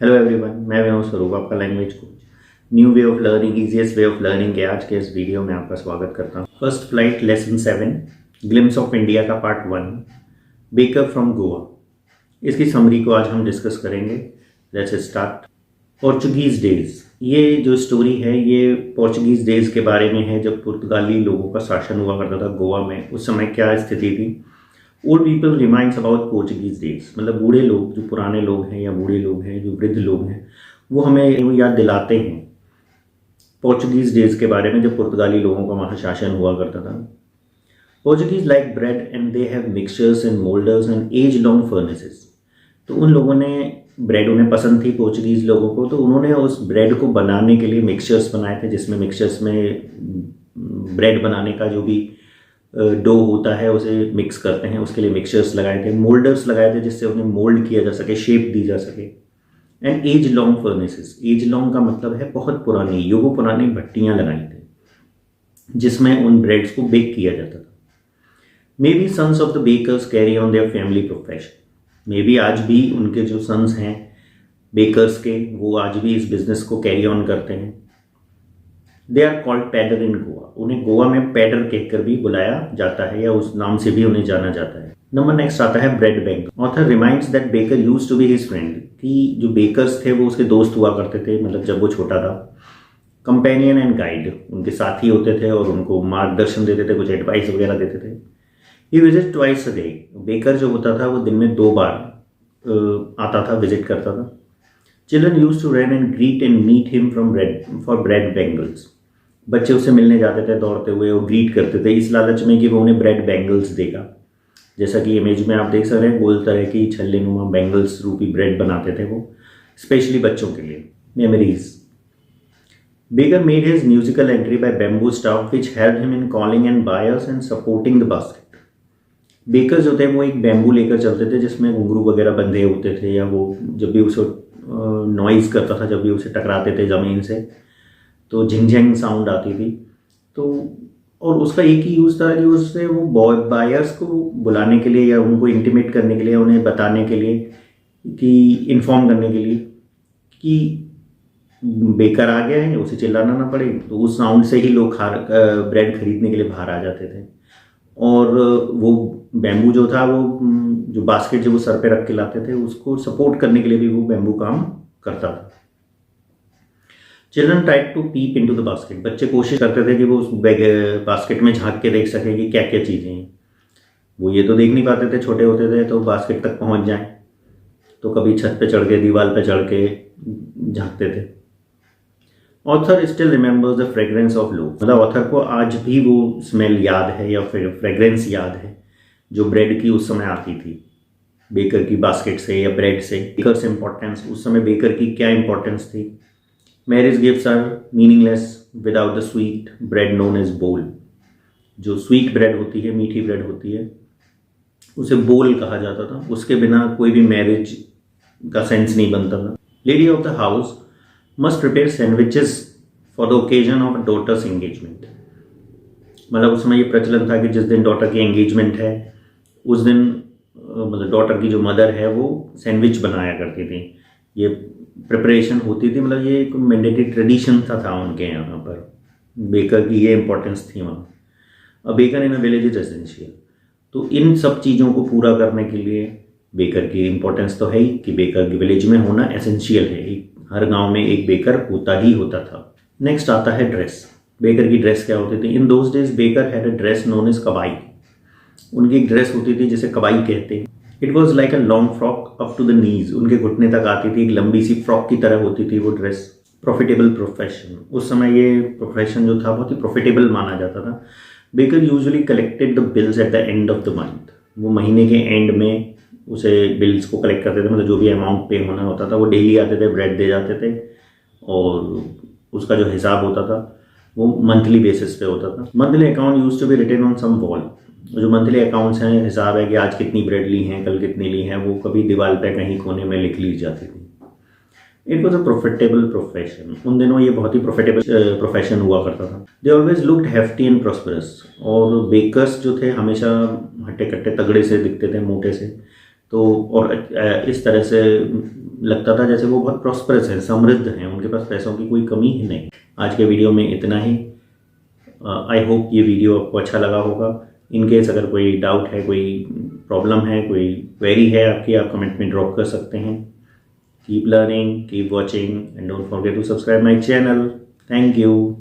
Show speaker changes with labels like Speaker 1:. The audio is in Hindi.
Speaker 1: हेलो एवरीवन, मैं विनोद स्वरूप, आपका language coach. New way of learning, easiest way of learning के आज के इस वीडियो में आपका स्वागत करता हूँ। First flight lesson 7, glimpse of India का पार्ट 1, बेकर फ्रॉम गोवा। इसकी समरी को आज हम डिस्कस करेंगे। Let's start. पोर्चुगीज़ डेज, ये जो स्टोरी है ये पोर्चुगीज़ डेज के बारे में है, जब पुर्तगाली लोगों का शासन हुआ करता था गोवा में। उस समय क्या स्थिति थी। Old people reminds about Portuguese days, मतलब बूढ़े लोग, जो पुराने लोग हैं या बूढ़े लोग हैं, जो वृद्ध लोग हैं, वो हमें याद दिलाते हैं पोर्चुगीज डेज के बारे में, जब पुर्तगाली लोगों का वहाँ शासन हुआ करता था। Portuguese like bread and they have mixtures and moulders and as long furnaces. तो उन लोगों ने ब्रेड, उन्हें पसंद थी पोर्चुगीज लोगों को, तो उन्होंने उस ब्रेड को बनाने के लिए मिक्सचर्स बनाए थे, जिसमें मिक्सचर्स में ब्रेड बनाने का जो भी डो होता है उसे मिक्स करते हैं, उसके लिए मिक्सचर्स लगाए थे। मोल्डर्स लगाए थे जिससे उन्हें मोल्ड किया जा सके, शेप दी जा सके। And as long furnaces, as long का मतलब है बहुत पुरानी, युगों पुरानी भट्टियाँ लगाई थी जिसमें उन ब्रेड्स को बेक किया जाता था। Maybe sons of the bakers carry on their family profession. Maybe आज भी उनके जो सन्स हैं बेकर्स के, वो आज भी इस बिजनेस को कैरी ऑन करते हैं। दे आर कॉल्ड पैडर इन गोवा। उन्हें गोवा में पैडर कहकर भी बुलाया जाता है, या उस नाम से भी उन्हें जाना जाता है। नंबर नेक्स्ट आता है bread bank. Author reminds that baker used to be his friend, कि जो बेकर्स थे वो उसके दोस्त हुआ करते थे, मतलब जब वो छोटा था। कंपेनियन एंड गाइड, उनके साथी होते थे और उनको मार्गदर्शन देते थे, कुछ एडवाइस वगैरह देते थे। He visit twice a day. Baker जो होता था वो दिन में 2 बार आता था, विजिट करता था। Children used to run and greet and meet him for bread bangles. बच्चे उससे मिलने जाते थे दौड़ते हुए और ग्रीट करते थे, इस लालच में कि वो उन्हें ब्रेड बैंगल्स देगा। जैसा कि इमेज में आप देख सकते हैं, गोल तरह की छल्ले नुमा बैंगल्स रूपी ब्रेड बनाते थे वो, स्पेशली बच्चों के लिए। Memories. Baker made his musical entry by bamboo staff which help him in calling and buyers and supporting the basket. Baker जो थे वो एक बैम्बू लेकर चलते थे जिसमें घुंघरू वगैरह बंधे होते थे, या वो जब भी उसे नॉइज़ करता था, जब भी उसे टकराते थे ज़मीन से तो झिंझिंग साउंड आती थी। तो और उसका एक ही यूज़ था कि उससे वो बायर्स को बुलाने के लिए, या उनको इंटीमेट करने के लिए, उन्हें बताने के लिए, कि इन्फॉर्म करने के लिए कि बेकर आ गया है, उसे चिल्लाना ना पड़े। तो उस साउंड से ही लोग ब्रेड खरीदने के लिए बाहर आ जाते थे। और वो बैम्बू जो था, वो जो बास्केट जो वो सर पे रख के लाते थे, उसको सपोर्ट करने के लिए भी वो बैम्बू काम करता था। Children tried to peep into the basket. बच्चे कोशिश करते थे कि वो उस बास्केट में झांक के देख सकें कि क्या क्या चीज़ें हैं। वो ये तो देख नहीं पाते थे, छोटे होते थे, तो बास्केट तक पहुंच जाएं तो कभी छत पे चढ़ के, दीवार पे चढ़ के झांकते थे। Author still remembers the fragrance of loaf, मतलब ऑथर को आज भी वो स्मेल याद है या फिर फ्रेग्रेंस याद है जो ब्रेड की उस समय आती थी, बेकर की बास्केट से या ब्रेड से। बेकर्स इंपॉर्टेंस, उस समय बेकर की क्या इंपॉर्टेंस थी। Marriage gifts are meaningless without the sweet bread known as bol. जो स्वीट ब्रेड होती है, मीठी ब्रेड होती है, उसे बोल कहा जाता था। उसके बिना कोई भी मैरिज का सेंस नहीं बनता था। Lady of the house must prepare sandwiches for the occasion of daughter's engagement. मतलब उस समय ये प्रचलन था कि जिस दिन डॉटर की एंगेजमेंट है उस दिन मतलब डॉटर की जो मदर है वो सैंडविच बनाया करती थी। ये प्रिपरेशन होती थी, मतलब ये एक मैंडेटरी ट्रेडिशन था उनके यहाँ पर। बेकर की ये इंपॉर्टेंस थी वहाँ। अब baker in a village is essential. तो इन सब चीज़ों को पूरा करने के लिए बेकर की इंपॉर्टेंस तो है ही, कि बेकर की विलेज में होना एसेंशियल है। हर गांव में एक बेकर होता ही होता था। नेक्स्ट आता है ड्रेस। बेकर की ड्रेस क्या होती थी। In those days baker had a dress known as कबाई। उनकी एक ड्रेस होती थी जिसे कबाई कहते हैं। It was like a long frock up to the knees, उनके घुटने तक आती थी, एक लंबी सी फ्रॉक की तरह होती थी वो ड्रेस। प्रॉफिटेबल प्रोफेशन, उस समय ये प्रोफेशन जो था बहुत ही प्रॉफिटेबल माना जाता था। Baker usually collected the bills at the end of the month. वो महीने के एंड में उसे बिल्स को कलेक्ट करते थे, मतलब जो भी अमाउंट पे होना होता था वो डेली आते थे, ब्रेड दे जाते थे, और उसका जो हिसाब होता था वो मंथली बेसिस पे होता था। Monthly account used to be written on some wall. जो मंथली अकाउंट्स हैं, हिसाब है कि आज कितनी ब्रेड ली हैं, कल कितनी ली हैं, वो कभी दीवार पे कहीं कोने में लिख ली जाती थी। It was a profitable profession. उन दिनों ये बहुत ही प्रॉफिटेबल प्रोफेशन हुआ करता था। They always looked hefty and prosperous. और बेकर्स जो थे हमेशा हट्टे कट्टे तगड़े से दिखते थे, मोटे से, तो और इस तरह से लगता था जैसे वो बहुत प्रॉस्परस हैं, समृद्ध हैं, उनके पास पैसों की कोई कमी ही नहीं। आज के वीडियो में इतना ही। आई होप ये वीडियो आपको अच्छा लगा होगा। इन केस अगर कोई डाउट है, कोई प्रॉब्लम है, कोई क्वेरी है आपकी, आप कमेंट में ड्रॉप कर सकते हैं। Keep learning, keep watching and don't forget to subscribe my channel. Thank you.